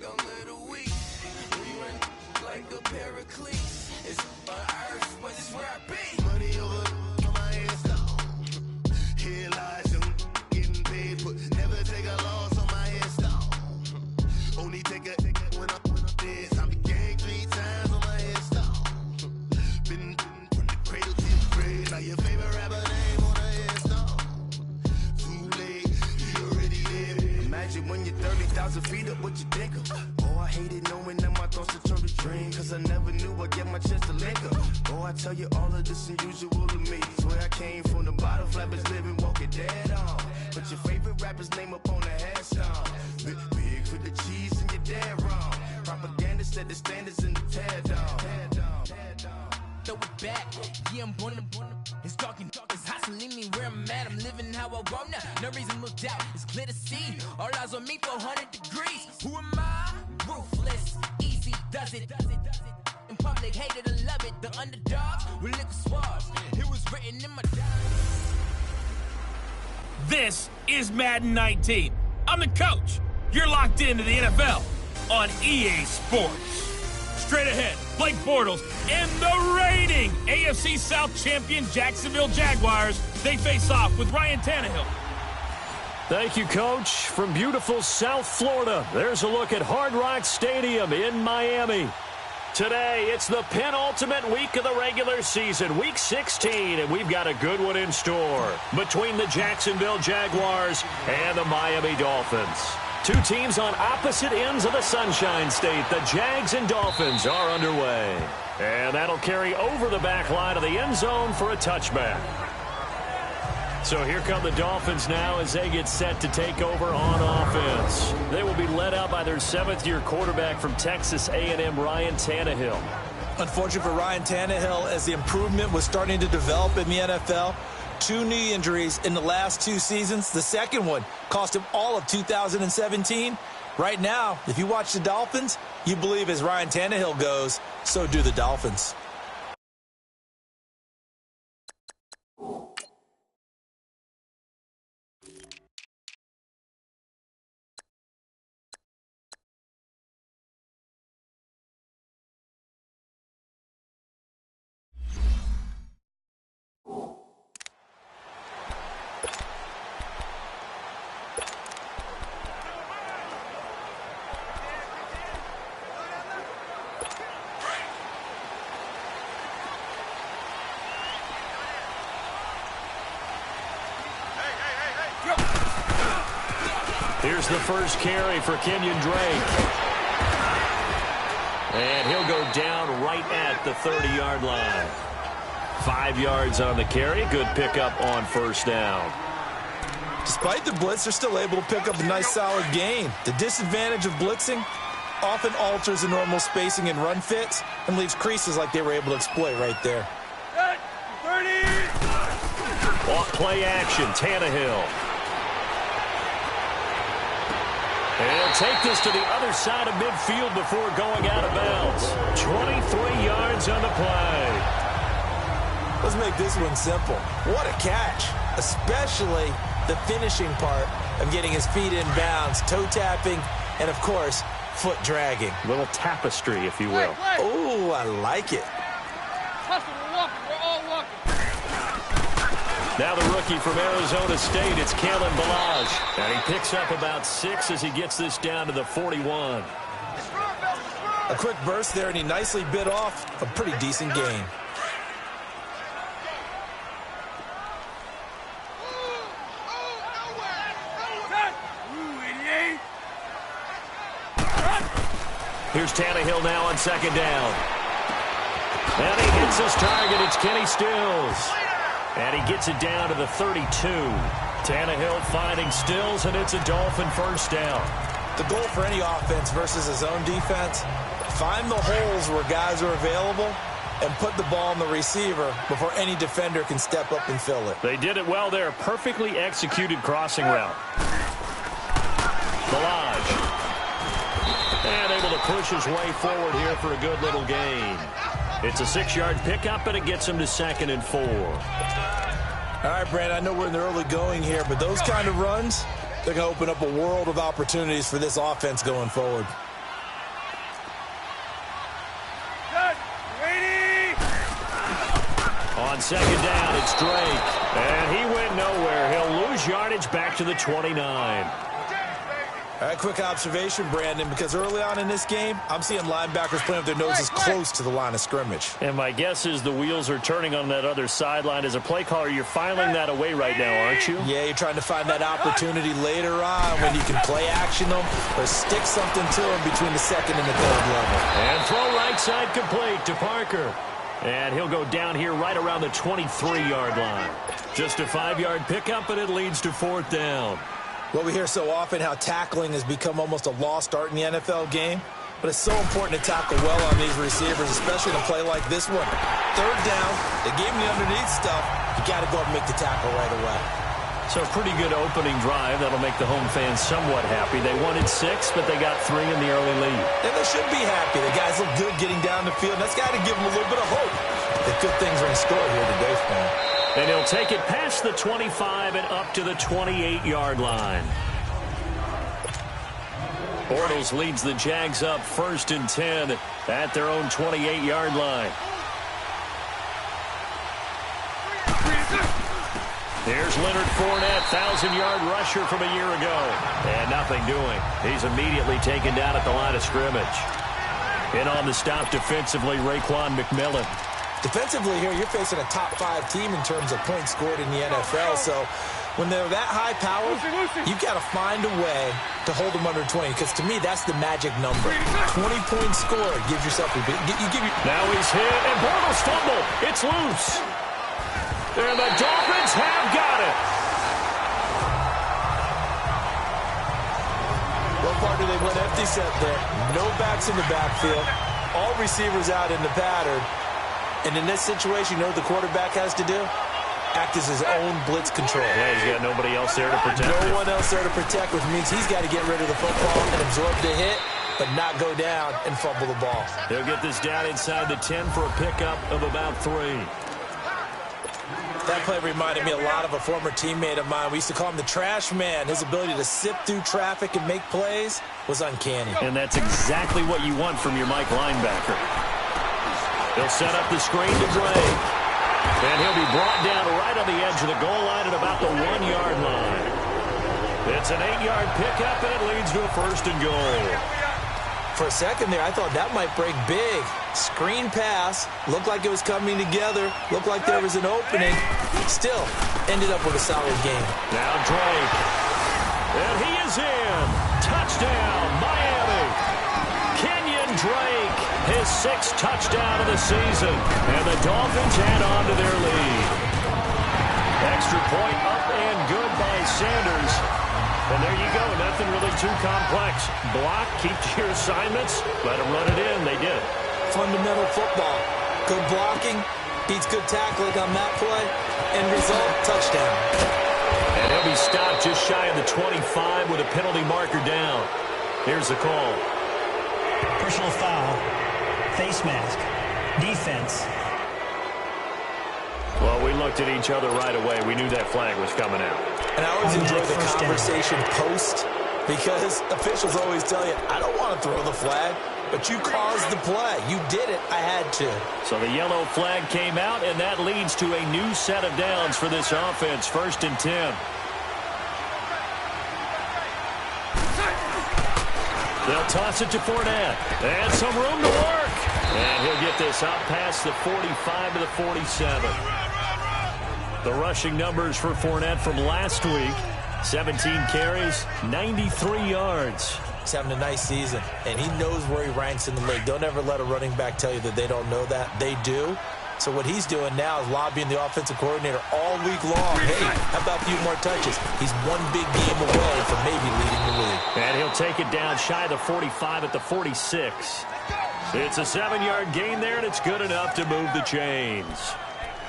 like a little weak. We run like a paraclete. It's on earth, but it's where I be. Money over on my headstone. Here lies them getting paid, but never take a loss on my headstone. Only take a when I'm dead. I be gang 3 times on my headstone. Been from the cradle to the grave. Now your favorite rapper name on a headstone. Too late, you already there. Imagine when you're 30,000 feet up, what you think of? Oh, I hated knowing that my thoughts would turn to dream, cause I never knew I'd get my chance to link up. Oh, I tell you all of this unusual to me. Swear I came from the bottom, flappers living, walking dead on. But your favorite rapper's name up on the headstone. Big for the cheese and you're dead wrong. Propaganda set the standards in the tear down. Throw it back, yeah, I'm gonna. It's talking, it's hustling me where I'm at. I'm living how I want now. No reason to look out, it's clear to see. All eyes on me for 100 degrees. Who am I? Ruthless, easy does it. In public, hated or love it. The underdogs with liquor swabs. It was written in my diary. This is Madden 19. I'm the coach. You're locked into the NFL on EA Sports. Straight ahead, Blake Bortles and the reigning AFC South champion Jacksonville Jaguars. They face off with Ryan Tannehill. Thank you, Coach. From beautiful South Florida, there's a look at Hard Rock Stadium in Miami. Today, it's the penultimate week of the regular season, Week 16, and we've got a good one in store between the Jacksonville Jaguars and the Miami Dolphins. Two teams on opposite ends of the Sunshine State. The Jags and Dolphins are underway. And that'll carry over the back line of the end zone for a touchback. So here come the Dolphins now as they get set to take over on offense. They will be led out by their 7th-year quarterback from Texas A&M, Ryan Tannehill. Unfortunate for Ryan Tannehill as the improvement was starting to develop in the NFL. 2 knee injuries in the last 2 seasons. The second one cost him all of 2017. Right now, if you watch the Dolphins, you believe as Ryan Tannehill goes, so do the Dolphins. Here's the first carry for Kenyon Drake. And he'll go down right at the 30-yard line. 5 yards on the carry. Good pickup on first down. Despite the blitz, they're still able to pick up a nice, solid gain. The disadvantage of blitzing often alters the normal spacing and run fits and leaves creases like they were able to exploit right there. 30! Off play action, Tannehill. And take this to the other side of midfield before going out of bounds. 23 yards on the play. Let's make this one simple. What a catch, especially the finishing part of getting his feet in bounds, toe tapping, and, of course, foot dragging. A little tapestry, if you will. Oh, I like it. Hustle, we're walking. We're all walking. Now the rookie from Arizona State, it's Kalen Ballage. And he picks up about 6 as he gets this down to the 41. A quick burst there, and he nicely bit off a pretty decent gain. Here's Tannehill now on second down. And he hits his target. It's Kenny Stills. And he gets it down to the 32. Tannehill finding Stills, and it's a Dolphin first down. The goal for any offense versus his own defense, find the holes where guys are available and put the ball on the receiver before any defender can step up and fill it. They did it well there. Perfectly executed crossing route. Ballage. And able to push his way forward here for a good little gain. It's a 6-yard pickup, and it gets him to 2nd and 4. All right, Brandon, I know we're in the early going here, but those kind of runs, they're going to open up a world of opportunities for this offense going forward. On second down, it's Drake. And he went nowhere. He'll lose yardage back to the 29. All right, quick observation, Brandon, because early on in this game, I'm seeing linebackers playing with their noses close to the line of scrimmage. And my guess is the wheels are turning on that other sideline. As a play caller, you're filing that away right now, aren't you? Yeah, you're trying to find that opportunity later on when you can play action them or stick something to them between the second and the third level. And throw right side complete to Parker. And he'll go down here right around the 23-yard line. Just a 5-yard pickup, and it leads to fourth down. Well, we hear so often how tackling has become almost a lost art in the NFL game, but it's so important to tackle well on these receivers, especially in a play like this one. Third down, they gave him the underneath stuff. You got to go and make the tackle right away. So a pretty good opening drive. That'll make the home fans somewhat happy. They wanted 6, but they got 3 in the early lead. And they should be happy. The guys look good getting down the field. That's got to give them a little bit of hope that good things are in store here today for them. And he'll take it past the 25 and up to the 28-yard line. Bortles leads the Jags up 1st and 10 at their own 28-yard line. Here's Leonard Fournette, 1,000-yard rusher from a year ago. And nothing doing. He's immediately taken down at the line of scrimmage. In on the stop defensively, Raekwon McMillan. Defensively here, you're facing a top-5 team in terms of points scored in the NFL. So when they're that high power, you've got to find a way to hold them under 20. Because to me, that's the magic number. 20 points scored gives yourself a bit. Now he's hit, and Bortles fumble. It's loose. And the Dolphins have got it. Well, partner, they went empty set there. No backs in the backfield. All receivers out in the pattern. And in this situation, you know what the quarterback has to do? Act as his own blitz control. Yeah, he's got nobody else there to protect him. No one else there to protect, which means he's got to get rid of the football and absorb the hit, but not go down and fumble the ball. He'll get this down inside the 10 for a pickup of about 3. That play reminded me a lot of a former teammate of mine. We used to call him the trash man. His ability to sift through traffic and make plays was uncanny. And that's exactly what you want from your Mike linebacker. He'll set up the screen to Drake. And he'll be brought down right on the edge of the goal line at about the 1-yard line. It's an 8-yard pickup, and it leads to a 1st and goal. For a second there, I thought that might break big. Screen pass. Looked like it was coming together. Looked like there was an opening. Still, ended up with a solid game. Now Drake. And he is in. Touchdown, Miami. Kenyon Drake. His 6th touchdown of the season. And the Dolphins add on to their lead. Extra point up and good by Sanders. And there you go. Nothing really too complex. Block, keep to your assignments, let them run it in. They did. Fundamental football. Good blocking beats good tackling on that play. End result, touchdown. And he'll be stopped just shy of the 25 with a penalty marker down. Here's the call. Personal foul. Face mask. Defense. Well, we looked at each other right away. We knew that flag was coming out. And I always enjoy the conversation post because officials always tell you, I don't want to throw the flag, but you caused the play. You did it. I had to. So the yellow flag came out, and that leads to a new set of downs for this offense. 1st and 10. They'll toss it to Fournette. And some room to work. And he'll get this out past the 45 to the 47. The rushing numbers for Fournette from last week. 17 carries, 93 yards. He's having a nice season, and he knows where he ranks in the league. Don't ever let a running back tell you that they don't know that. They do. So what he's doing now is lobbying the offensive coordinator all week long. Hey, how about a few more touches? He's one big game away from maybe leading the league. And he'll take it down shy of the 45 at the 46. It's a 7-yard gain there, and it's good enough to move the chains.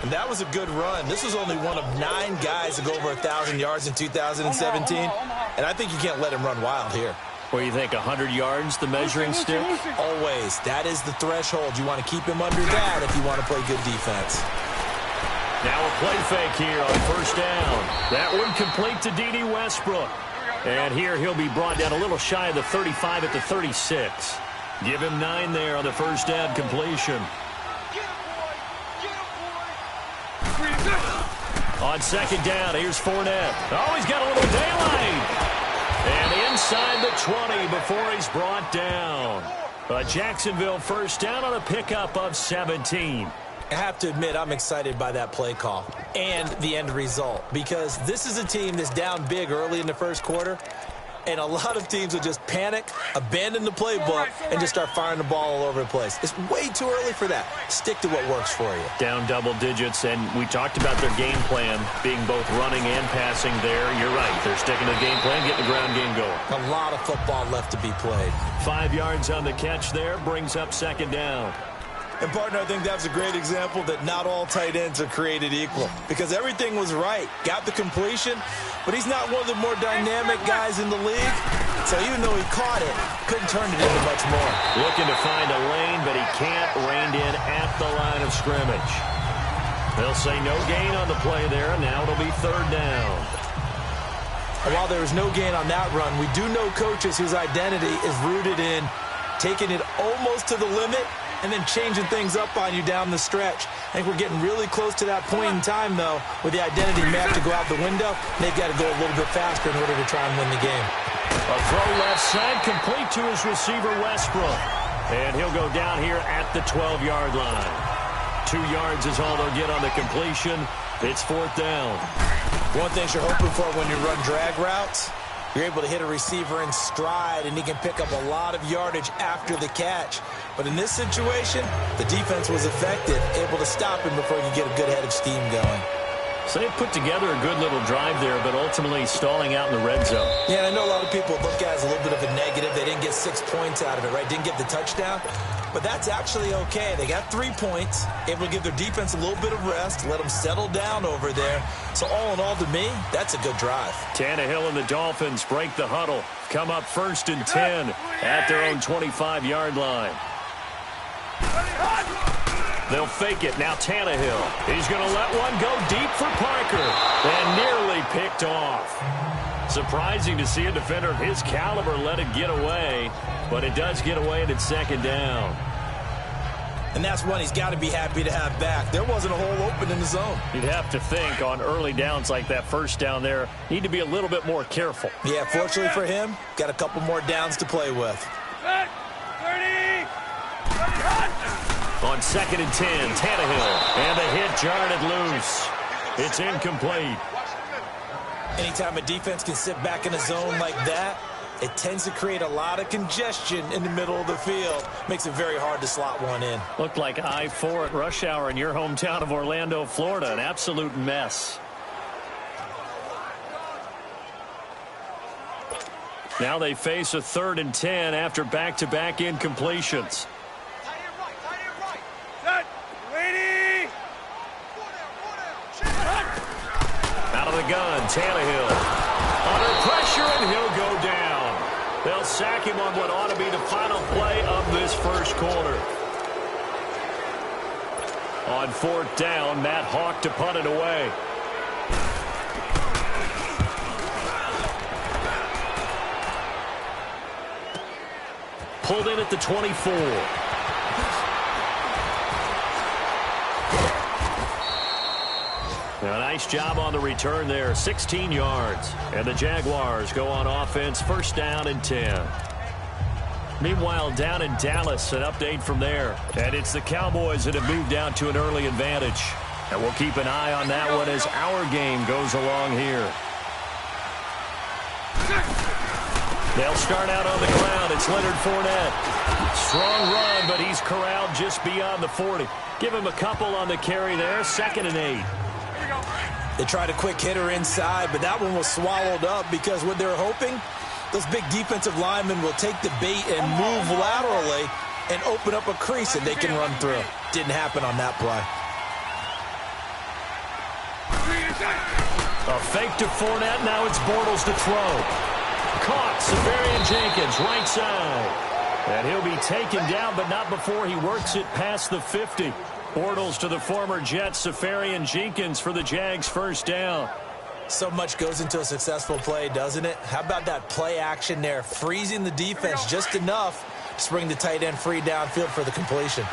And that was a good run. This was only one of 9 guys to go over 1,000 yards in 2017. And I think you can't let him run wild here. What do you think, 100 yards, the measuring stick? Always. That is the threshold. You want to keep him under that if you want to play good defense. Now a play fake here on 1st down. That one complete to D.D. Westbrook. And here he'll be brought down a little shy of the 35 at the 36. Give him 9 there on the 1st down completion. On second down, here's Fournette. Oh, he's got a little daylight. And inside the 20 before he's brought down. A Jacksonville first down on a pickup of 17. I have to admit, I'm excited by that play call and the end result, because this is a team that's down big early in the first quarter, and a lot of teams will just panic, abandon the playbook, and just start firing the ball all over the place. It's way too early for that. Stick to what works for you. Down double digits, and we talked about their game plan being both running and passing there. You're right. They're sticking to the game plan, getting the ground game going. A lot of football left to be played. 5 yards on the catch there, brings up second down. And, partner, I think that's a great example that not all tight ends are created equal, because everything was right. Got the completion, but he's not one of the more dynamic guys in the league. So even though he caught it, couldn't turn it into much more. Looking to find a lane, but he can't. Reined in at the line of scrimmage. They'll say no gain on the play there, and now it'll be third down. And while there was no gain on that run, we do know coaches whose identity is rooted in taking it almost to the limit and then changing things up on you down the stretch. I think we're getting really close to that point in time, though, where the identity may have to go out the window, and they've got to go a little bit faster in order to try and win the game. A throw left side, complete to his receiver, Westbrook. And he'll go down here at the 12-yard line. 2 yards is all they'll get on the completion. It's fourth down. One thing you're hoping for when you run drag routes, you're able to hit a receiver in stride, and he can pick up a lot of yardage after the catch. But in this situation, the defense was effective, able to stop him before he could get a good head of steam going. So they put together a good little drive there, but ultimately stalling out in the red zone. Yeah, and I know a lot of people look at it as a little bit of a negative. They didn't get 6 points out of it, right? Didn't get the touchdown. But that's actually okay. They got 3 points, able to give their defense a little bit of rest, let them settle down over there. So all in all, to me, that's a good drive. Tannehill and the Dolphins break the huddle. Come up first and 10 at their own 25-yard line. They'll fake it. Now Tannehill. He's going to let one go deep for Parker. And nearly picked off. Surprising to see a defender of his caliber let it get away. But it does get away, and it's second down. And that's one he's got to be happy to have back. There wasn't a hole open in the zone. You'd have to think on early downs like that first down there, need to be a little bit more careful. Yeah, fortunately for him, got a couple more downs to play with. 30! On second and 10, Tannehill. And the hit jarred it loose. It's incomplete. Anytime a defense can sit back in a zone like that, it tends to create a lot of congestion in the middle of the field. Makes it very hard to slot one in. Looked like I-4 at rush hour in your hometown of Orlando, Florida. An absolute mess. Now they face a third and 10 after back-to-back incompletions. Out of the gun, Tannehill. Under pressure, and he'll go down. They'll sack him on what ought to be the final play of this first quarter. On fourth down, Matt Hawk to punt it away. Pulled in at the 24. A nice job on the return there, 16 yards. And the Jaguars go on offense, first down and 10. Meanwhile, down in Dallas, an update from there. And it's the Cowboys that have moved out to an early advantage. And we'll keep an eye on that one as our game goes along here. They'll start out on the ground. It's Leonard Fournette. Strong run, but he's corralled just beyond the 40. Give him a couple on the carry there, second and 8. They tried a quick hitter inside, but that one was swallowed up because what they're hoping, those big defensive linemen will take the bait and move laterally and open up a crease that they can run through. Didn't happen on that play. A fake to Fournette. Now it's Bortles to throw. Caught. Safarian Jenkins, right side. And he'll be taken down, but not before he works it past the 50. Bortles to the former Jets, Safarian Jenkins for the Jags first down. So much goes into a successful play, doesn't it? How about that play action there, freezing the defense just enough to bring the tight end free downfield for the completion.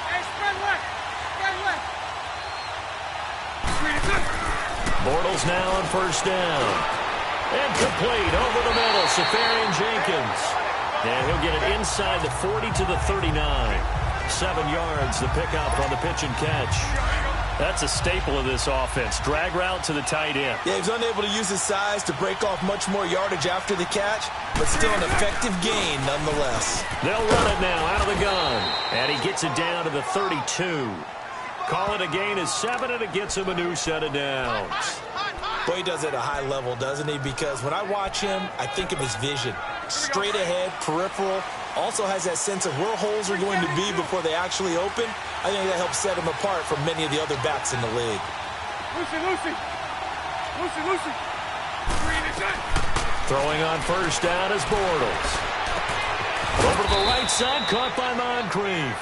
Hey, spread left. Spread left. Bills now on first down. And complete over the middle, Safarian Jenkins. And he'll get it inside the 40 to the 39. 7 yards, the pickup on the pitch and catch. That's a staple of this offense. Drag route to the tight end. Yeah, he was unable to use his size to break off much more yardage after the catch, but still an effective gain nonetheless. They'll run it now out of the gun. And he gets it down to the 32. Call it a gain of 7, and it gets him a new set of downs. Boy, he does it at a high level, doesn't he? Because when I watch him, I think of his vision. Straight ahead, peripheral. Also has that sense of where holes are going to be before they actually open. I think that helps set him apart from many of the other backs in the league. Lucy. Throwing on first down is Bortles. Over to the right side, caught by Moncrief.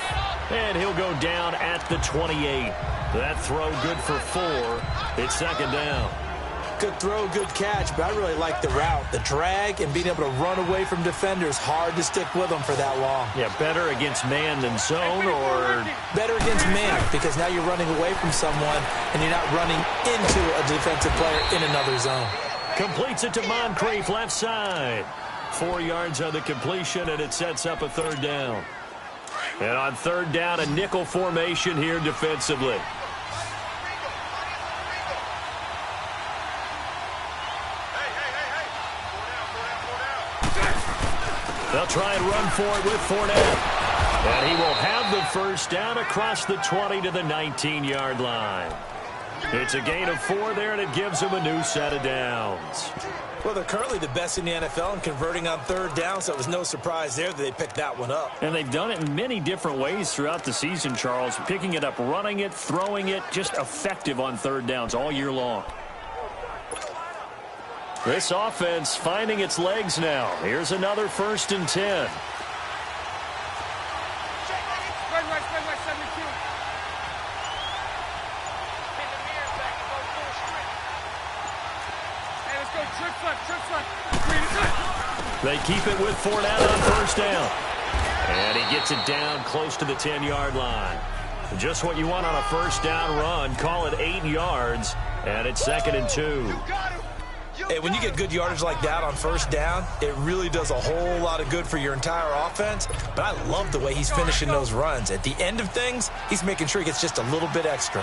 And he'll go down at the 28. That throw good for 4. It's second down. Good throw, good catch, but I really like the route. The drag and being able to run away from defenders, hard to stick with them for that long. Yeah, better against man than zone, or better against man, because now you're running away from someone and you're not running into a defensive player in another zone. Completes it to Moncrief, left side. 4 yards on the completion, and it sets up a third down. And on third down, a nickel formation here defensively. They'll try and run for it with Fournette. And he will have the first down across the 20 to the 19-yard line. It's a gain of 4 there, and it gives him a new set of downs. Well, they're currently the best in the NFL in converting on third down, so it was no surprise there that they picked that one up. And they've done it in many different ways throughout the season, Charles. Picking it up, running it, throwing it, just effective on third downs all year long. This offense finding its legs now. Here's another 1st and 10. They keep it with Fournette on first down. And he gets it down close to the 10-yard line. Just what you want on a first down run. Call it 8 yards, and it's 2nd and 2. Hey, when you get good yardage like that on first down, it really does a whole lot of good for your entire offense. But I love the way he's finishing those runs. At the end of things, he's making sure he gets just a little bit extra.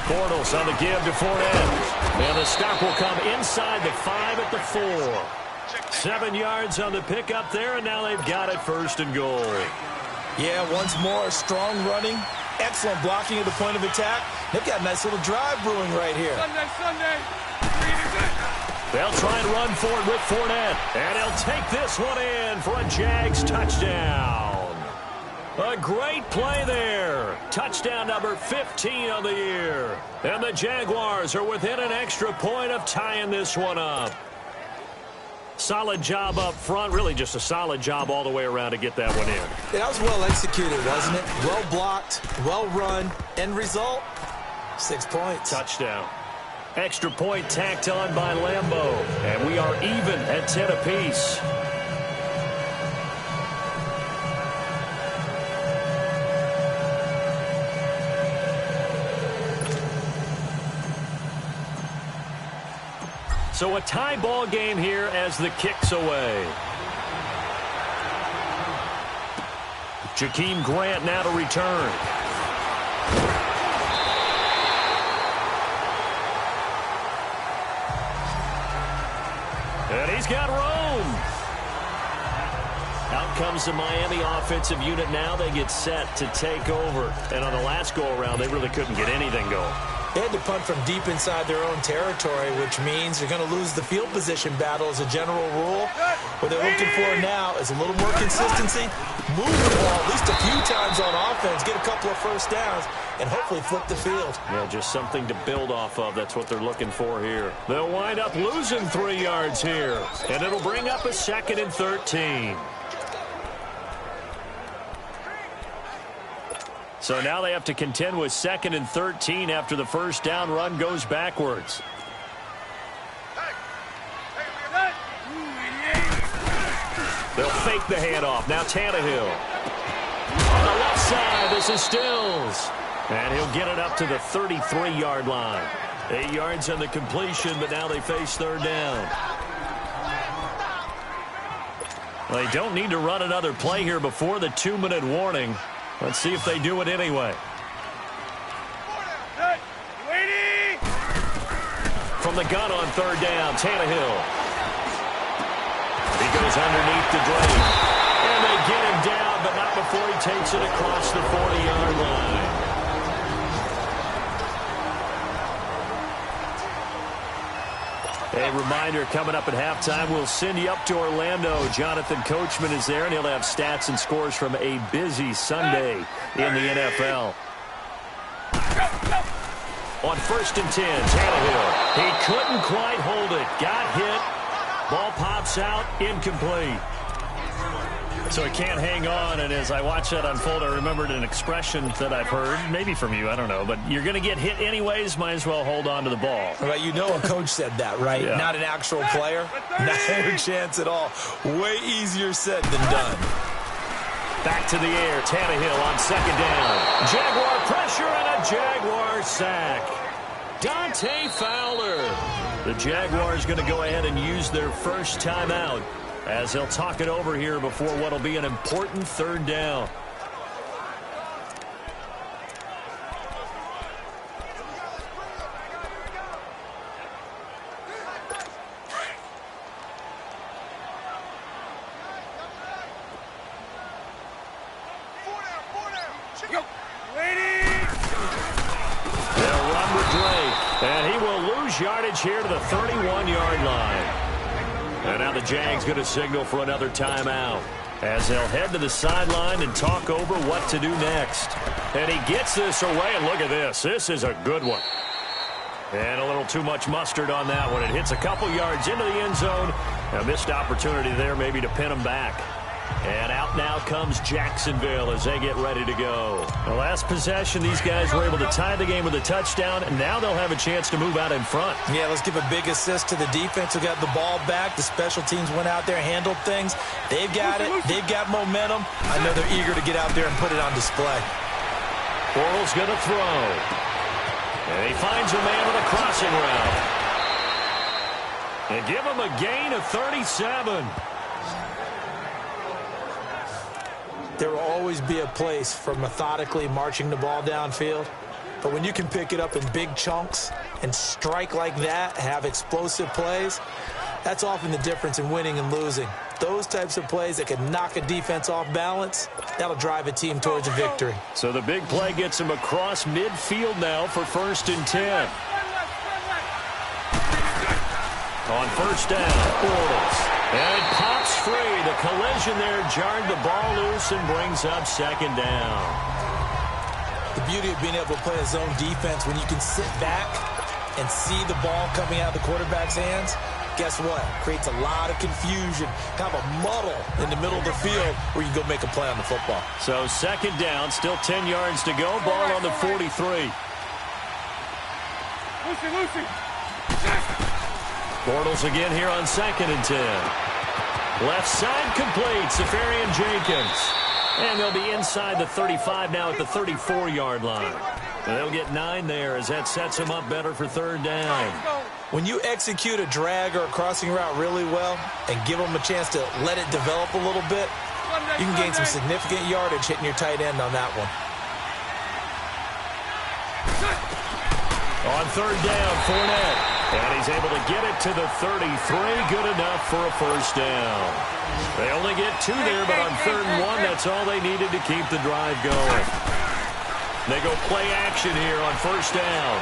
Bortles on the give to Fournette. And the stop will come inside the 5 at the 4. 7 yards on the pickup there, and now they've got it 1st and goal. Yeah, once more, strong running. Excellent blocking at the point of attack. They've got a nice little drive brewing right here. Sunday. They'll try and run for it with Fournette. And he'll take this one in for a Jags touchdown. A great play there. Touchdown number 15 on the year. And the Jaguars are within an extra point of tying this one up. Solid job up front. Really just a solid job all the way around to get that one in. Yeah, that was well executed, wasn't it? Well blocked, well run. End result, 6 points. Touchdown. Extra point tacked on by Lambeau. And we are even at 10 apiece. So a tie ball game here as the kick's away. Jakeem Grant now to return. And he's got room. Out comes the Miami offensive unit now. They get set to take over. And on the last go-around, they really couldn't get anything going. They had to punt from deep inside their own territory, which means they're going to lose the field position battle as a general rule. What they're looking for now is a little more consistency, move the ball at least a few times on offense, get a couple of first downs, and hopefully flip the field. Yeah, just something to build off of. That's what they're looking for here. They'll wind up losing 3 yards here, and it'll bring up a 2nd and 13. So now they have to contend with 2nd and 13 after the first down run goes backwards. They'll fake the handoff. Now Tannehill. On the left side, this is Stills. And he'll get it up to the 33-yard line. 8 yards on the completion, but now they face third down. Well, they don't need to run another play here before the 2-minute warning. Let's see if they do it anyway. From the gun on third down, Tannehill. He goes underneath the Drake. And they get him down, but not before he takes it across the 40-yard line. A reminder, coming up at halftime, we'll send you up to Orlando. Jonathan Coachman is there, and he'll have stats and scores from a busy Sunday in the NFL. On 1st and 10, Tannehill. He couldn't quite hold it. Got hit. Ball pops out. Incomplete. So he can't hang on, and as I watch that unfold, I remembered an expression that I've heard, maybe from you, I don't know, but you're going to get hit anyways, might as well hold on to the ball. Right, you know a coach said that, right? Yeah. Not an actual player. Not a chance at all. Way easier said than done. Back to the air, Tannehill on 2nd down. Jaguar pressure and a Jaguar sack. Dante Fowler. The Jaguars going to go ahead and use their first timeout as they'll talk it over here before what will be an important third down. They'll run with Drake, and he will lose yardage here to the 31-yard line. And now the Jags going to signal for another timeout as they'll head to the sideline and talk over what to do next. And he gets this away, and look at this. This is a good one. And a little too much mustard on that one. It hits a couple yards into the end zone. A missed opportunity there maybe to pin him back. And out now comes Jacksonville as they get ready to go. The last possession, these guys were able to tie the game with a touchdown, and now they'll have a chance to move out in front. Yeah, let's give a big assist to the defense who got the ball back. The special teams went out there, handled things. They've got it. They've got momentum. I know they're eager to get out there and put it on display. Bortles going to throw. And he finds a man with a crossing route. And give him a gain of 37. There will always be a place for methodically marching the ball downfield. But when you can pick it up in big chunks and strike like that, have explosive plays, that's often the difference in winning and losing. Those types of plays that can knock a defense off balance, that'll drive a team towards a victory. So the big play gets him across midfield now for 1st and 10. On 1st down, Bortles. And it pops free. The collision there jarred the ball loose and brings up 2nd down. The beauty of being able to play a zone defense when you can sit back and see the ball coming out of the quarterback's hands, guess what? Creates a lot of confusion, kind of a muddle in the middle of the field where you can go make a play on the football. So 2nd down, still 10 yards to go. Ball on the 43. Lucy. Bortles again here on 2nd and 10. Left side complete, Safarian Jenkins. And they'll be inside the 35 now at the 34-yard line. And they'll get 9 there as that sets them up better for 3rd down. When you execute a drag or a crossing route really well and give them a chance to let it develop a little bit, you can gain some significant yardage hitting your tight end on that one. On 3rd down, Fournette. And he's able to get it to the 33. Good enough for a 1st down. They only get 2 there, but on 3rd and 1, that's all they needed to keep the drive going. They go play action here on 1st down.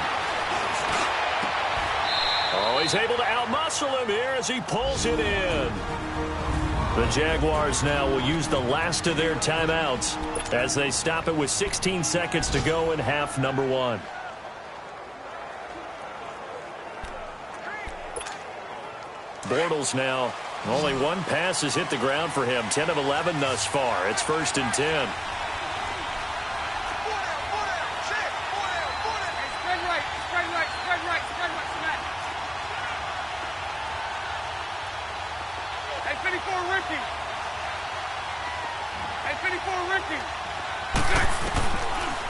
Oh, he's able to outmuscle him here as he pulls it in. The Jaguars now will use the last of their timeouts as they stop it with 16 seconds to go in half number 1. Bortles now, only 1 pass has hit the ground for him. 10 of 11 thus far. It's 1st and 10.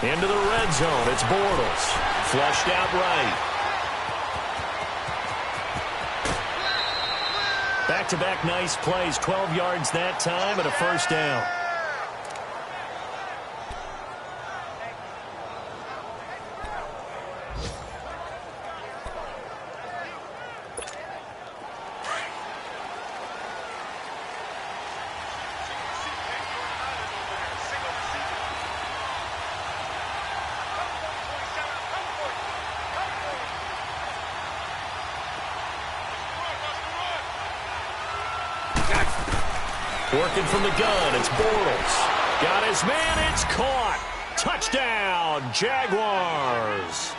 Into the red zone. It's Bortles. Flushed out right. Back-to-back nice plays. 12 yards that time and a first down. Working from the gun, it's Bortles. Got his man, it's caught. Touchdown, Jaguars.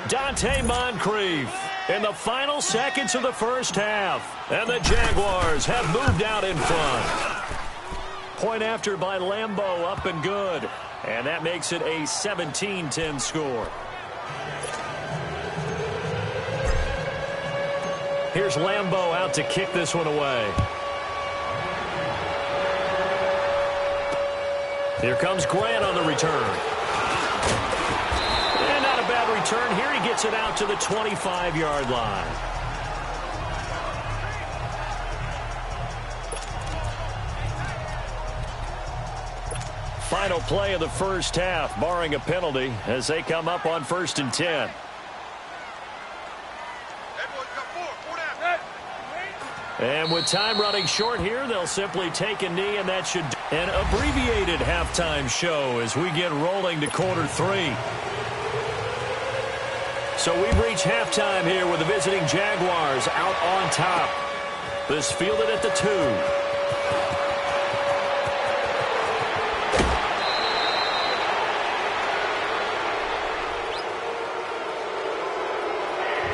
Dante Moncrief in the final seconds of the first half. And the Jaguars have moved out in front. Point after by Lambeau, up and good. And that makes it a 17-10 score. Here's Lambeau out to kick this one away. Here comes Grant on the return. And not a bad return. Here he gets it out to the 25-yard line. Final play of the first half, barring a penalty, as they come up on 1st and 10. And with time running short here, they'll simply take a knee, and that should an abbreviated halftime show as we get rolling to quarter 3. So we've reached halftime here with the visiting Jaguars out on top. This fielded at the 2.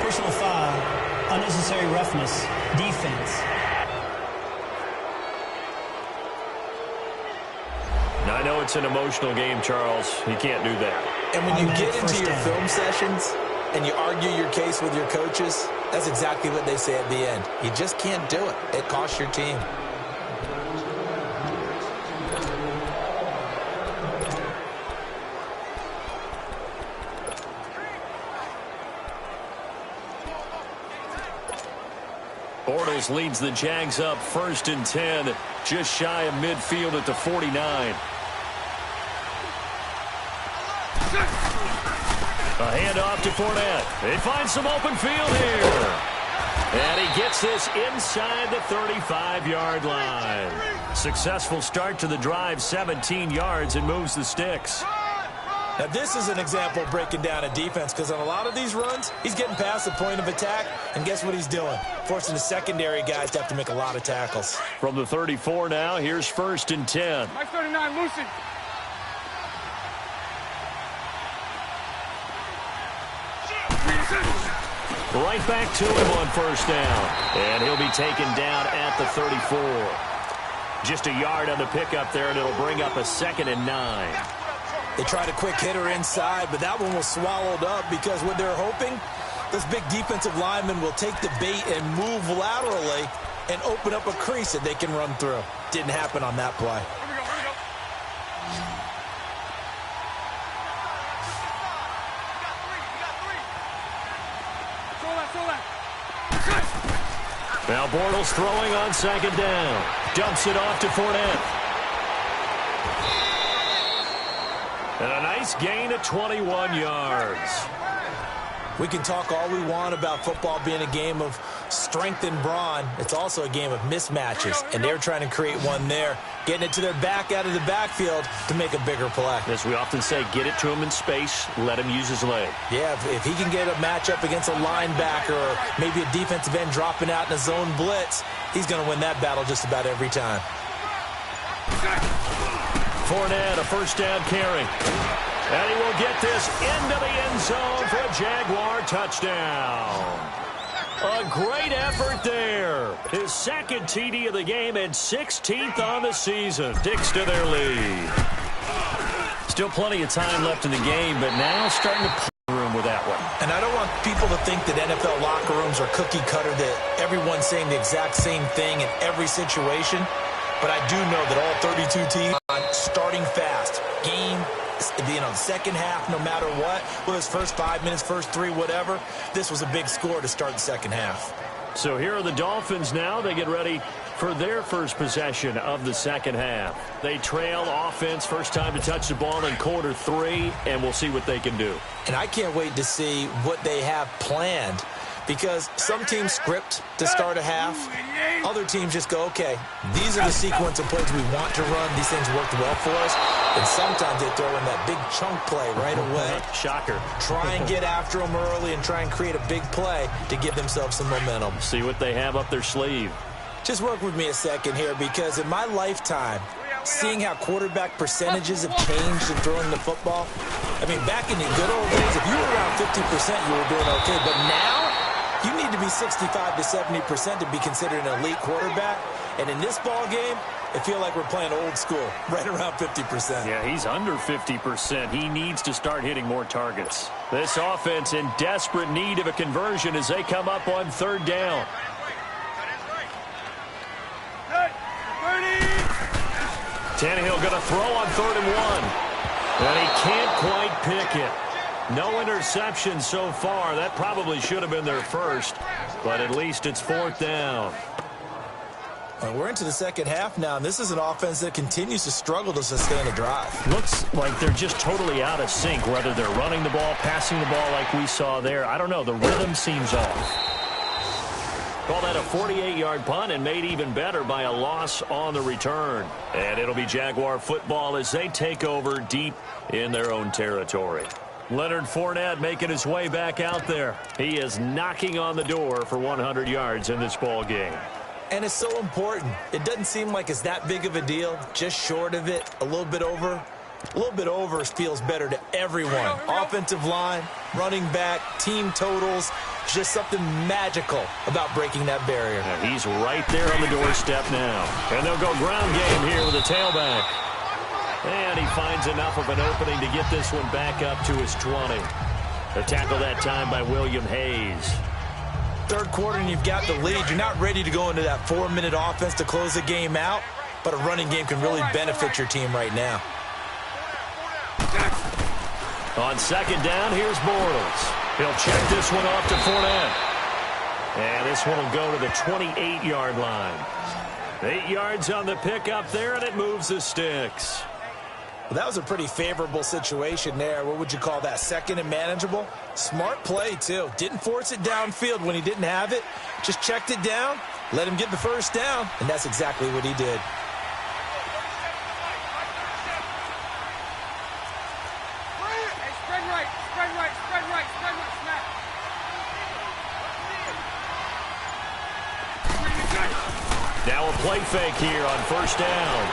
Personal foul, unnecessary roughness, defense. Now, I know it's an emotional game, Charles. You can't do that. And when you get into your film sessions and you argue your case with your coaches, that's exactly what they say at the end. You just can't do it. It costs your team. Bortles leads the Jags up 1st and 10, just shy of midfield at the 49. A handoff to Fournette. They find some open field here. And he gets this inside the 35-yard line. Successful start to the drive, 17 yards, and moves the sticks. Now, this is an example of breaking down a defense, because on a lot of these runs, he's getting past the point of attack, and guess what he's doing? Forcing the secondary guys to have to make a lot of tackles. From the 34 now, here's 1st and 10. Mike 39, Lucy. Right back to him on 1st down. And he'll be taken down at the 34. Just a yard on the pickup there, and it'll bring up a 2nd and 9. They tried a quick hitter inside, but that one was swallowed up because what they're hoping, this big defensive lineman will take the bait and move laterally and open up a crease that they can run through. Didn't happen on that play. Here we go, here we go. Throw that. Now Bortles throwing on 2nd down. Dumps it off to Fournette. And a nice gain of 21 yards. We can talk all we want about football being a game of strength and brawn. It's also a game of mismatches, and they're trying to create one there, getting it to their back out of the backfield to make a bigger play. As we often say, get it to him in space, let him use his leg. Yeah, if he can get a matchup against a linebacker or maybe a defensive end dropping out in a zone blitz, he's going to win that battle just about every time. Fournette, a 1st down carry. And he will get this into the end zone for a Jaguar touchdown. A great effort there. His 2nd TD of the game and 16th on the season. Dicks to their lead. Still plenty of time left in the game, but now starting to play room with that one. And I don't want people to think that NFL locker rooms are cookie cutter, that everyone's saying the exact same thing in every situation. But I do know that all 32 teams are starting fast, game second half, no matter what, whether it's first 5 minutes, first 3, whatever, this was a big score to start the second half. So here are the Dolphins now. They get ready for their first possession of the second half. They trail offense, first time to touch the ball in quarter 3, and we'll see what they can do. And I can't wait to see what they have planned, because some teams script to start a half. Other teams just go, okay, these are the sequence of plays we want to run. These things worked well for us. And sometimes they throw in that big chunk play right away. Shocker. Try and get after them early and try and create a big play to give themselves some momentum. See what they have up their sleeve. Just work with me a second here, because in my lifetime, seeing how quarterback percentages have changed in throwing the football, I mean, back in the good old days, if you were around 50%, you were doing okay. But now, you need to be 65 to 70% to be considered an elite quarterback. And in this ball game, I feel like we're playing old school, right around 50%. Yeah, he's under 50%. He needs to start hitting more targets. This offense in desperate need of a conversion as they come up on third down. Tannehill going to throw on 3rd and 1. And he can't quite pick it. No interceptions so far. That probably should have been their first, but at least it's 4th down. Well, we're into the second half now, and this is an offense that continues to struggle to sustain a drive. Looks like they're just totally out of sync, whether they're running the ball, passing the ball like we saw there. I don't know. The rhythm seems off. Call that a 48-yard punt, and made even better by a loss on the return. And it'll be Jaguar football as they take over deep in their own territory. Leonard Fournette making his way back out there. He is knocking on the door for 100 yards in this ball game. And it's so important. It doesn't seem like it's that big of a deal. Just short of it, a little bit over. A little bit over feels better to everyone. Offensive line, running back, team totals. Just something magical about breaking that barrier. And he's right there on the doorstep now. And they'll go ground game here with a tailback. And he finds enough of an opening to get this one back up to his 20. A tackle that time by William Hayes. Third quarter and you've got the lead. You're not ready to go into that 4-minute offense to close the game out, but a running game can really benefit your team right now. On second down, here's Bortles. He'll check this one off to Fournette. And this one will go to the 28-yard line. 8 yards on the pickup there, and it moves the sticks. Well, that was a pretty favorable situation there. What would you call that? Second and manageable? Smart play, too. Didn't force it downfield when he didn't have it. Just checked it down, let him get the first down, and that's exactly what he did. Now a play fake here on first down.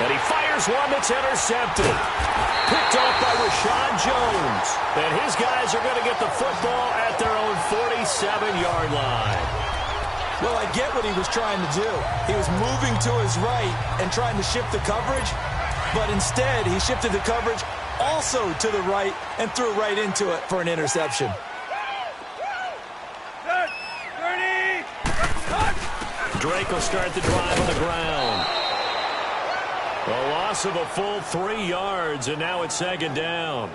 And he fires one that's intercepted. Picked off by Rashad Jones. And his guys are going to get the football at their own 47-yard line. Well, I get what he was trying to do. He was moving to his right and trying to shift the coverage. But instead, he shifted the coverage also to the right and threw right into it for an interception. Drake will start the drive on the ground. A loss of a full 3 yards, and now it's second down.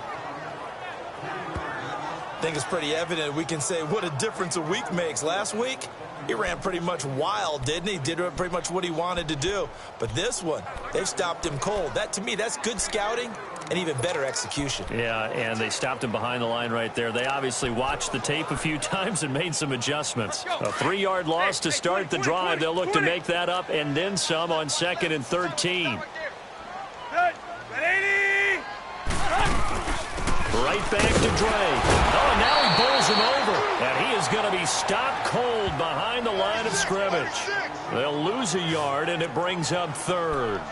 I think it's pretty evident. We can say what a difference a week makes. Last week, he ran pretty much wild, didn't he? Did pretty much what he wanted to do. But this one, they've stopped him cold. That, to me, that's good scouting and even better execution. Yeah, and they stopped him behind the line right there. They obviously watched the tape a few times and made some adjustments. A 3-yard loss to start the drive. They'll look to make that up and then some on 2nd and 13. Right back to Drake. Oh, and now he bowls him over. And he is going to be stopped cold behind the line of scrimmage. They'll lose a yard, and it brings up 3rd.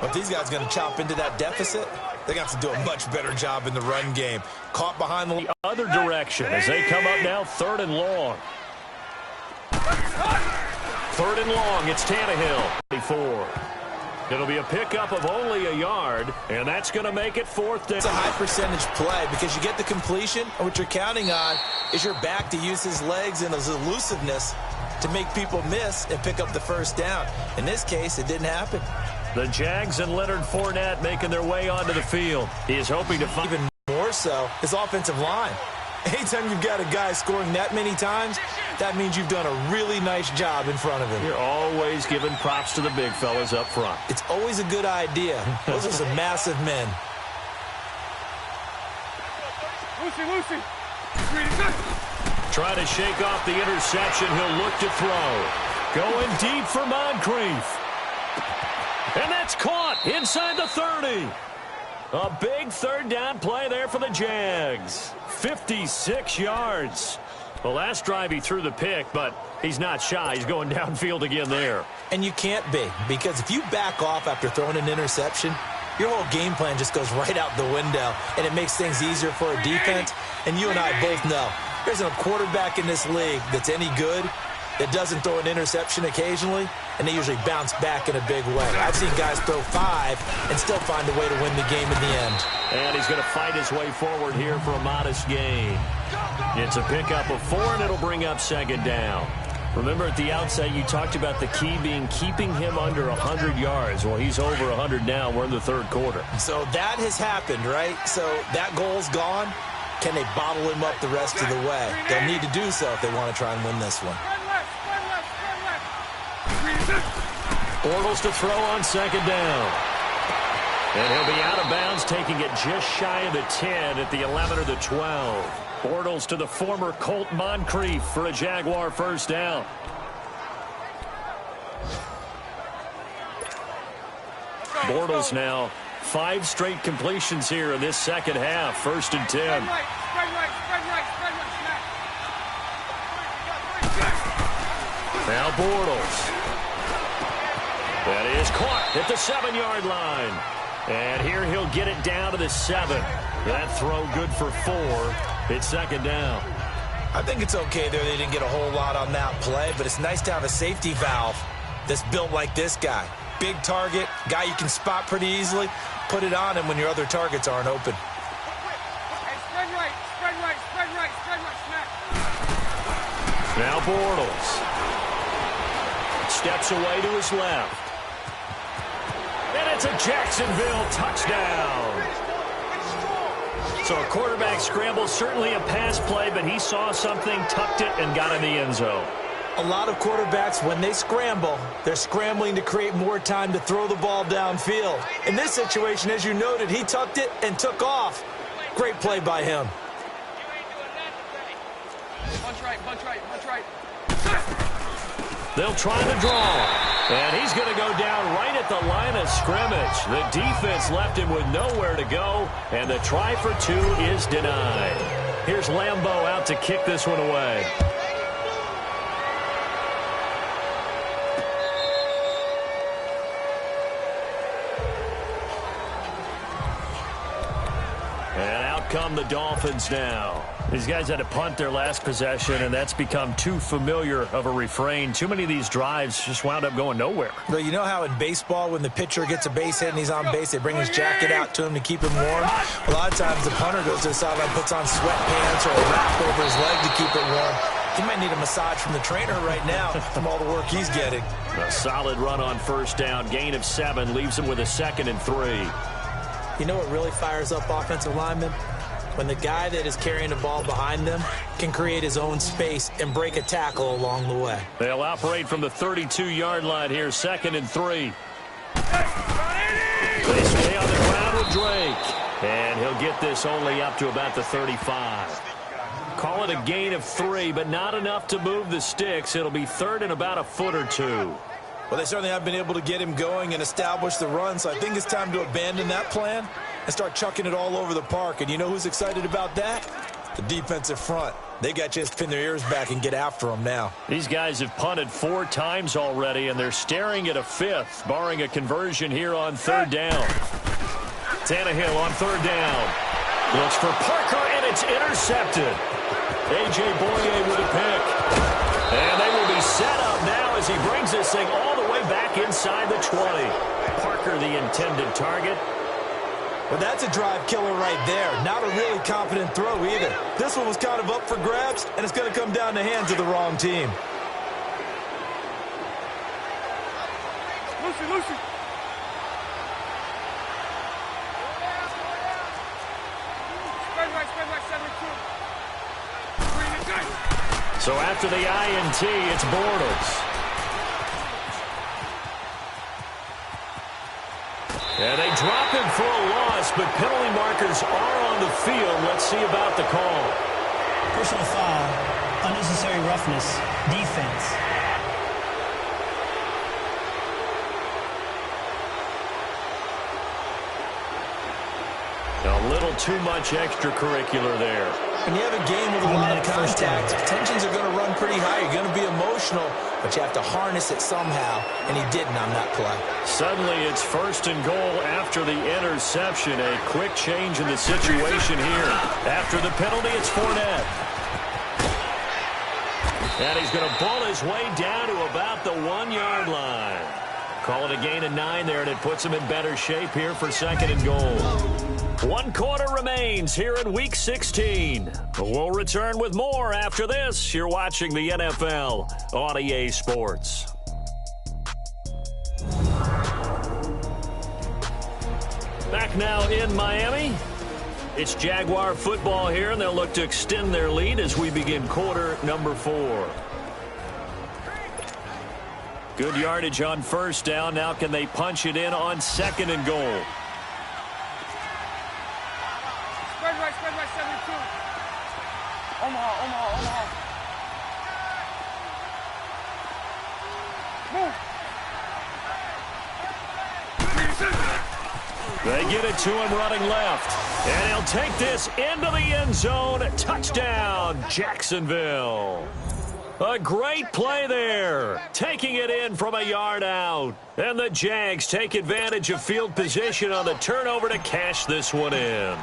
But these guys are going to chop into that deficit. They're going to have to do a much better job in the run game. Caught behind the other direction as they come up now 3rd and long. 3rd and long. It's Tannehill. 24. It'll be a pickup of only a yard, and that's going to make it 4th down. It's a high percentage play because you get the completion, and what you're counting on is your back to use his legs and his elusiveness to make people miss and pick up the first down. In this case, it didn't happen. The Jags and Leonard Fournette making their way onto the field. He is hoping to find Even more so, his offensive line. Anytime you've got a guy scoring that many times, that means you've done a really nice job in front of him. You're always giving props to the big fellas up front. It's always a good idea. Those are some massive men. Lucy. Trying to shake off the interception. He'll look to throw. Going deep for Moncrief. And that's caught inside the 30. A big third down play there for the Jags. 56 yards. The last drive he threw the pick, but he's not shy. He's going downfield again there. And you can't be, because if you back off after throwing an interception, your whole game plan just goes right out the window, and it makes things easier for a defense. And you and I both know there's a quarterback in this league that's any good that doesn't throw an interception occasionally, and they usually bounce back in a big way. I've seen guys throw 5 and still find a way to win the game in the end. And he's going to fight his way forward here for a modest gain. It's a pickup of 4, and it'll bring up second down. Remember at the outset you talked about the key being keeping him under 100 yards. Well, he's over 100 now. We're in the third quarter. So that has happened, right? So that goal's gone. Can they bottle him up the rest of the way? They'll need to do so if they want to try and win this one. Bortles to throw on second down. And he'll be out of bounds, taking it just shy of the 10 at the 11 or the 12. Bortles to the former Colt Moncrief for a Jaguar first down. Bortles now 5 straight completions here in this second half. First and 10. Now Bortles. That is caught at the 7-yard line. And here he'll get it down to the 7. That throw good for 4. It's second down. I think it's okay there. They didn't get a whole lot on that play, but it's nice to have a safety valve that's built like this guy. Big target, guy you can spot pretty easily. Put it on him when your other targets aren't open. Spread right, smack. Now Bortles. Steps away to his left. And it's a Jacksonville touchdown. So a quarterback scramble, certainly a pass play, but he saw something, tucked it, and got in the end zone. A lot of quarterbacks, when they scramble, they're scrambling to create more time to throw the ball downfield. In this situation, as you noted, he tucked it and took off. Great play by him. Punch right. They'll try to draw. And he's going to go down right at the line of scrimmage. The defense left him with nowhere to go, and the try for 2 is denied. Here's Lambeau out to kick this one away. And out come the Dolphins now. These guys had to punt their last possession, and that's become too familiar of a refrain. Too many of these drives just wound up going nowhere. Well, you know how in baseball, when the pitcher gets a base hit and he's on base, they bring his jacket out to him to keep him warm? A lot of times the punter goes to the sideline, puts on sweatpants or a wrap over his leg to keep it warm. He might need a massage from the trainer right now from all the work he's getting. A solid run on first down. Gain of 7 leaves him with a 2nd and 3. You know what really fires up offensive linemen? When the guy that is carrying the ball behind them can create his own space and break a tackle along the way. They'll operate from the 32-yard line here, 2nd and 3. They stay on the ground with Drake. And he'll get this only up to about the 35. Call it a gain of 3, but not enough to move the sticks. It'll be 3rd and about a foot or 2. Well, they certainly have been able to get him going and establish the run, so I think it's time to abandon that plan and start chucking it all over the park. And you know who's excited about that? The defensive front. They got a chance to pin their ears back and get after them now. These guys have punted 4 times already, and they're staring at a 5th, barring a conversion here on 3rd down. Tannehill on 3rd down. Looks for Parker, and it's intercepted. A.J. Boye with a pick. And they will be set up now as he brings this thing all the way back inside the 20. Parker, the intended target. Well, that's a drive killer right there. Not a really confident throw either. This one was kind of up for grabs, and it's going to come down the hands of the wrong team. Lucy. So after the INT, it's Bortles. And they drop him for a loss, but penalty markers are on the field. Let's see about the call. Personal foul, unnecessary roughness, defense. A little too much extracurricular there. When you have a game with a lot of contact, tensions are going to run pretty high. You're going to be emotional, but you have to harness it somehow, and he didn't on that play. Suddenly, it's 1st and goal after the interception. A quick change in the situation here. After the penalty, it's Fournette. And he's going to ball his way down to about the 1-yard line. Call it a gain of 9 there, and it puts him in better shape here for 2nd and goal. 1 quarter remains here in Week 16. We'll return with more after this. You're watching the NFL on EA Sports. Back now in Miami. It's Jaguar football here, and they'll look to extend their lead as we begin quarter number 4. Good yardage on 1st down. Now can they punch it in on 2nd and goal? Spread right, 72. Omaha. Move. They get it to him running left. And he'll take this into the end zone. Touchdown, Jacksonville. A great play there. Taking it in from a yard out. And the Jags take advantage of field position on the turnover to cash this one in.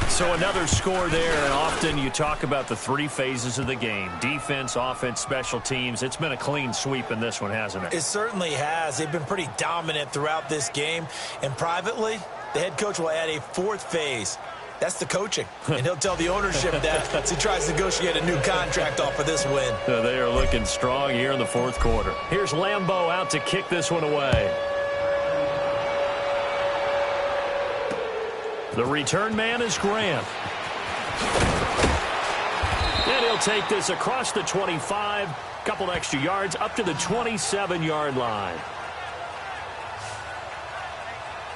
So another score there, and often you talk about the 3 phases of the game. Defense, offense, special teams. It's been a clean sweep in this one, hasn't it? It certainly has. They've been pretty dominant throughout this game. And privately, the head coach will add a 4th phase. That's the coaching. And he'll tell the ownership that as he tries to negotiate a new contract off of this win. They are looking strong here in the 4th quarter. Here's Lambeau out to kick this one away. The return man is Grant. And he'll take this across the 25, couple extra yards, up to the 27-yard line.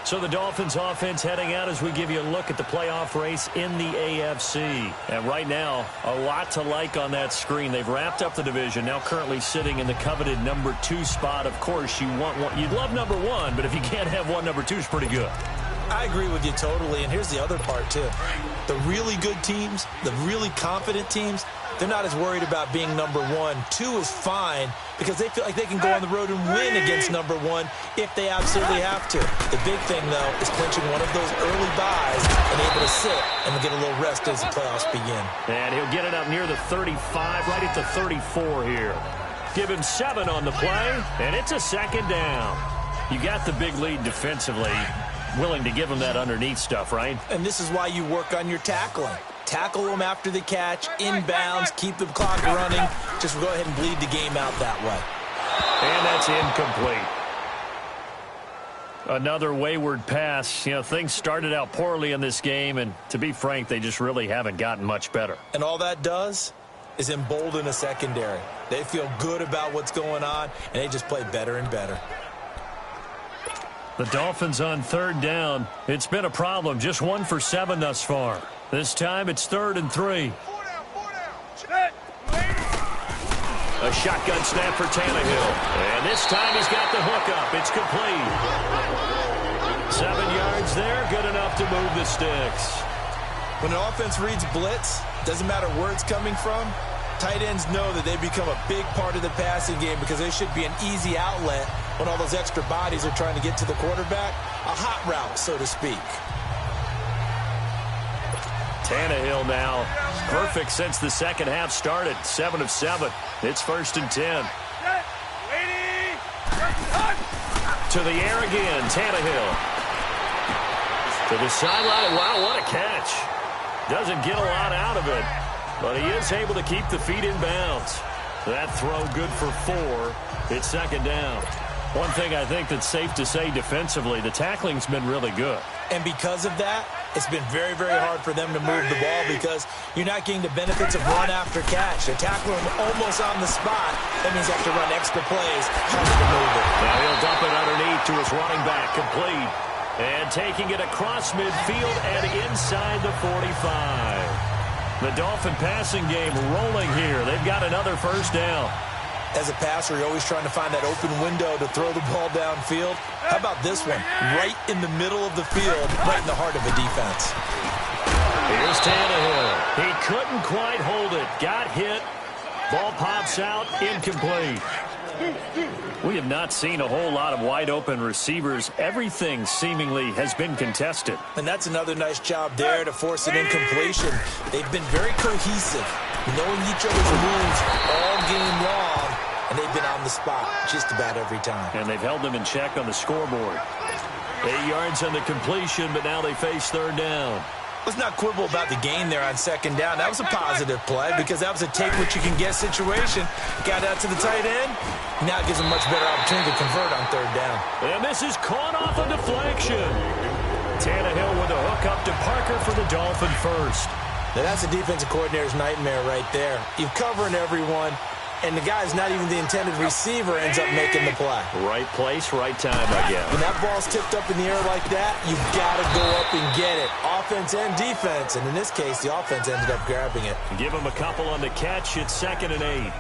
So the Dolphins offense heading out as we give you a look at the playoff race in the AFC. And right now, a lot to like on that screen. They've wrapped up the division, now currently sitting in the coveted number 2 spot. Of course, you want one. You'd love number 1, but if you can't have one, number 2 is pretty good. I agree with you totally, and here's the other part, too. The really good teams, the really confident teams, they're not as worried about being number 1. 2 is fine because they feel like they can go on the road and win against number 1 if they absolutely have to. The big thing, though, is clinching one of those early buys and able to sit and get a little rest as the playoffs begin. And he'll get it up near the 35, right at the 34 here. Give him 7 on the play, and it's a 2nd down. You got the big lead defensively. Willing to give them that underneath stuff, right? And this is why you work on your tackling. Tackle them after the catch, inbounds, keep the clock running. Just go ahead and bleed the game out that way. And that's incomplete. Another wayward pass. You know, things started out poorly in this game, and to be frank, they just really haven't gotten much better. And all that does is embolden a secondary. They feel good about what's going on, and they just play better and better. The Dolphins on 3rd down. It's been a problem. Just 1 for 7 thus far. This time it's 3rd and 3. A shotgun snap for Tannehill. And this time he's got the hook up. It's complete. 7 yards there. Good enough to move the sticks. When an offense reads blitz, doesn't matter where it's coming from, tight ends know that they become a big part of the passing game because they should be an easy outlet when all those extra bodies are trying to get to the quarterback. A hot route, so to speak. Tannehill now. Perfect since the second half started. 7 of 7. It's 1st and 10. To the air again, Tannehill. To the sideline. Wow, what a catch. Doesn't get a lot out of it, but he is able to keep the feet in bounds. That throw good for 4. It's 2nd down. One thing I think that's safe to say defensively, the tackling's been really good. And because of that, It's been very, very hard for them to move the ball because you're not getting the benefits of run after catch. They tackle him almost on the spot. That means they have to run extra plays, harder to move it. Now he'll dump it underneath to his running back, complete. And taking it across midfield and inside the 45. The Dolphin passing game rolling here. They've got another first down. As a passer, you're always trying to find that open window to throw the ball downfield. How about this one? Right in the middle of the field, right in the heart of a defense. Here's Tannehill. He couldn't quite hold it. Got hit. Ball pops out, incomplete. We have not seen a whole lot of wide-open receivers. Everything seemingly has been contested. And that's another nice job there to force an incompletion. They've been very cohesive, knowing each other's moves all game long, and they've been on the spot just about every time. And they've held them in check on the scoreboard. 8 yards on the completion, but now they face third down. Let's not quibble about the gain there on second down. That was a positive play because that was a take-what-you-can-get situation. Got out to the tight end. Now it gives them much better opportunity to convert on third down. And this is caught off a deflection. Tannehill with a hook up to Parker for the Dolphin first. Now that's a defensive coordinator's nightmare right there. You're covering everyone, and the guy's not even the intended receiver ends up making the play. Right place, right time, I guess. When that ball's tipped up in the air like that, you've got to go up and get it. Offense and defense, and in this case, the offense ended up grabbing it. Give him a couple on the catch. It's 2nd and 8.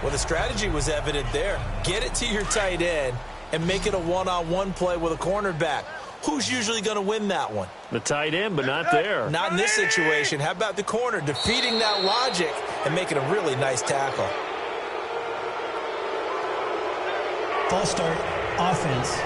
Well, the strategy was evident there. Get it to your tight end and make it a one-on-one play with a cornerback. Who's usually going to win that one? The tight end, but not there. Not in this situation. How about the corner defeating that logic and making a really nice tackle? False start, offense.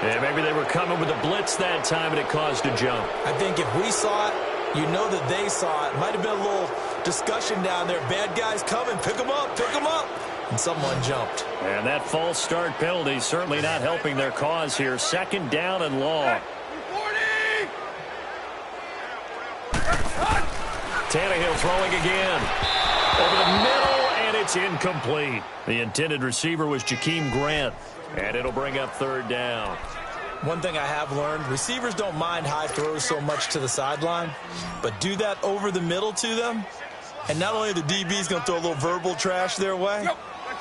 Yeah, maybe they were coming with a blitz that time, and it caused a jump. I think if we saw it, you know that they saw it. Might have been a little discussion down there. Bad guys coming. Pick them up. Pick them up. And someone jumped. And that false start penalty certainly not helping their cause here. 2nd down and long. Tannehill throwing again. Over the middle, and it's incomplete. The intended receiver was Jakeem Grant. And it'll bring up third down. One thing I have learned, receivers don't mind high throws so much to the sideline, but do that over the middle to them, and not only are the DBs going to throw a little verbal trash their way,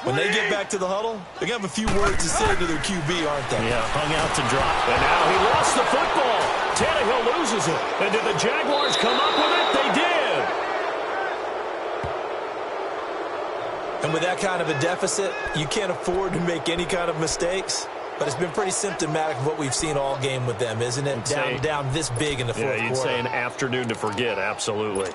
when they get back to the huddle, they're going to have a few words to say to their QB, aren't they? Yeah, hung out to drop. And now he lost the football. Tannehill loses it. And did the Jaguars come up with it? They did. And with that kind of a deficit, you can't afford to make any kind of mistakes. But it's been pretty symptomatic of what we've seen all game with them, isn't it? Down this big in the fourth quarter. Yeah, you'd say an afternoon to forget, absolutely.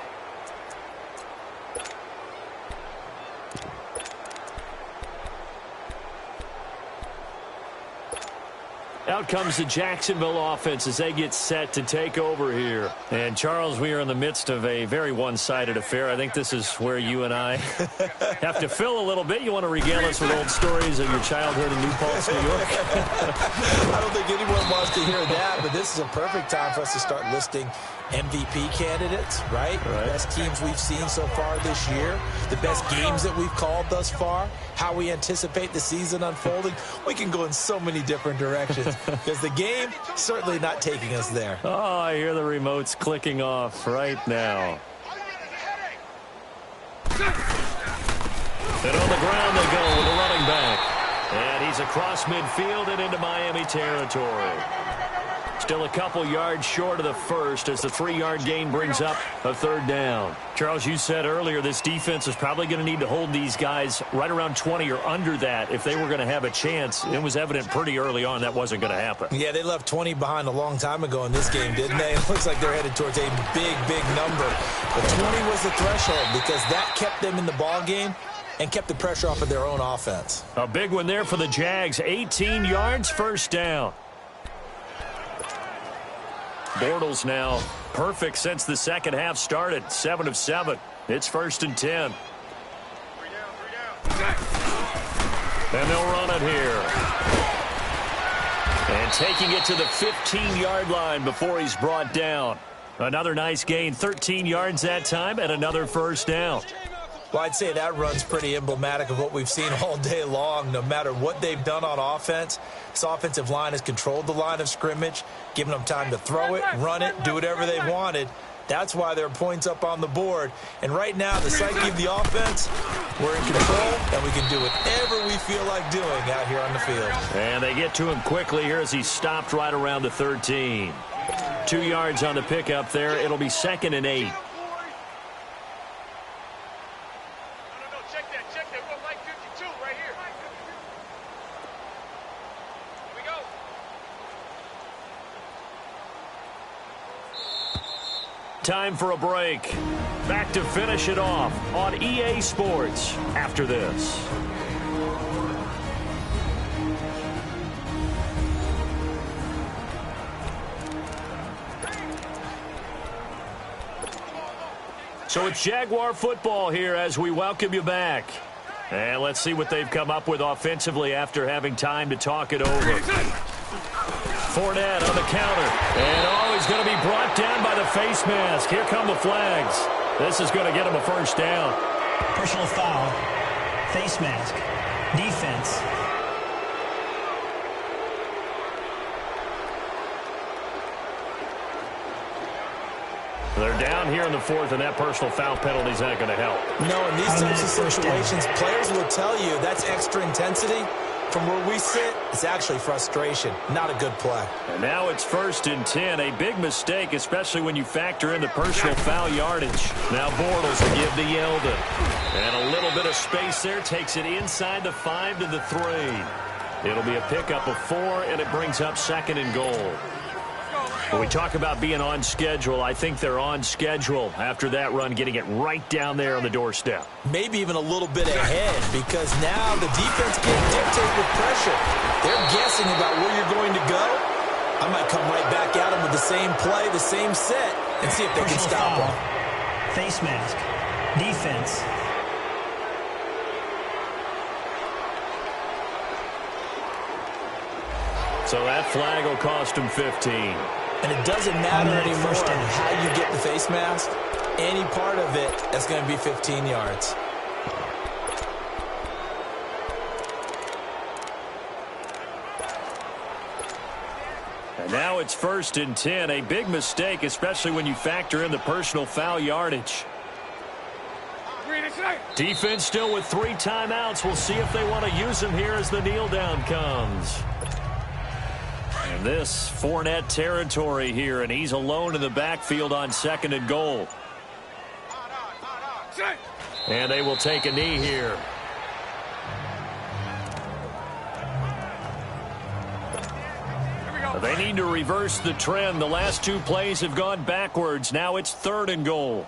Out comes the Jacksonville offense as they get set to take over here. And, Charles, we are in the midst of a very one-sided affair. I think this is where you and I have to fill a little bit. You want to regale us with old stories of your childhood in New Paltz, New York? I don't think anyone wants to hear that, but this is a perfect time for us to start listing MVP candidates, right? The best teams we've seen so far this year, the best games that we've called thus far, how we anticipate the season unfolding. We can go in so many different directions because the game certainly not taking us there. Oh, I hear the remotes clicking off right now. And on the ground they go with a running back. And he's across midfield and into Miami territory. Still a couple yards short of the first as the 3-yard gain brings up a third down. Charles, you said earlier this defense is probably going to need to hold these guys right around 20 or under that if they were going to have a chance. It was evident pretty early on that wasn't going to happen. Yeah, they left 20 behind a long time ago in this game, didn't they? It looks like they're headed towards a big, big number. But 20 was the threshold because that kept them in the ball game and kept the pressure off of their own offense. A big one there for the Jags. 18 yards, first down. Bortles now perfect since the second half started. 7 of 7. It's 1st and 10. And they'll run it here. And taking it to the 15-yard line before he's brought down. Another nice gain. 13 yards that time and another first down. Well, I'd say that run's pretty emblematic of what we've seen all day long. No matter what they've done on offense, this offensive line has controlled the line of scrimmage, given them time to throw it, run it, do whatever they wanted. That's why there are points up on the board. And right now, the psyche of the offense, we're in control, and we can do whatever we feel like doing out here on the field. And they get to him quickly here as he stopped right around the 13. 2 yards on the pickup there. It'll be 2nd and 8. Time for a break. Back to finish it off on EA Sports after this. So it's Jaguar football here as we welcome you back. And let's see what they've come up with offensively after having time to talk it over. Fournette on the counter. And he's going to be brought down by the face mask. Here come the flags. This is going to get him a first down. Personal foul. Face mask. Defense. They're down here in the 4th, and that personal foul penalty is not going to help. No, in these types of situations, players will tell you that's extra intensity. From where we sit, it's actually frustration, not a good play. And now it's 1st and 10, a big mistake, especially when you factor in the personal foul yardage. Now Bortles will give to Yeldon. And a little bit of space there takes it inside the 5 to the 3. It'll be a pickup of 4, and it brings up 2nd and goal. When we talk about being on schedule, I think they're on schedule after that run, getting it right down there on the doorstep. Maybe even a little bit ahead, because now the defense can't dictate with pressure. They're guessing about where you're going to go. I might come right back at them with the same play, the same set, and see if they can stop them. Face mask. Defense. So that flag will cost him 15. And it doesn't matter anymore how you get the face mask. Any part of it, that's going to be 15 yards. And now it's 1st and 10. A big mistake, especially when you factor in the personal foul yardage. Defense still with 3 timeouts. We'll see if they want to use them here as the kneel down comes. And this Fournette territory here, and he's alone in the backfield on 2nd and goal. And they will take a knee here. They need to reverse the trend. The last 2 plays have gone backwards. Now it's 3rd and goal.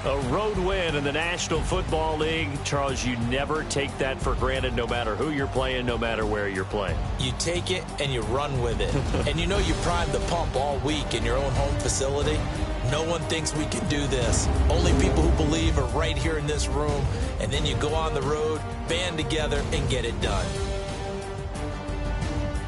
A road win in the National Football League. Charles, you never take that for granted no matter who you're playing, no matter where you're playing. You take it and you run with it. And you know you primed the pump all week in your own home facility. No one thinks we can do this. Only people who believe are right here in this room. And then you go on the road, band together, and get it done.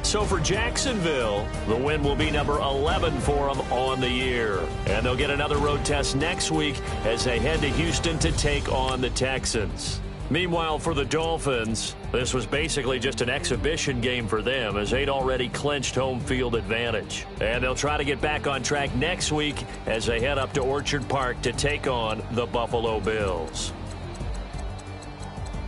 So for Jacksonville, the win will be number 11 for them on the year. And they'll get another road test next week as they head to Houston to take on the Texans. Meanwhile, for the Dolphins, this was basically just an exhibition game for them as they'd already clinched home field advantage. And they'll try to get back on track next week as they head up to Orchard Park to take on the Buffalo Bills.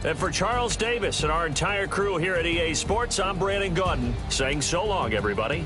And for Charles Davis and our entire crew here at EA Sports, I'm Brandon Gaudin saying so long, everybody.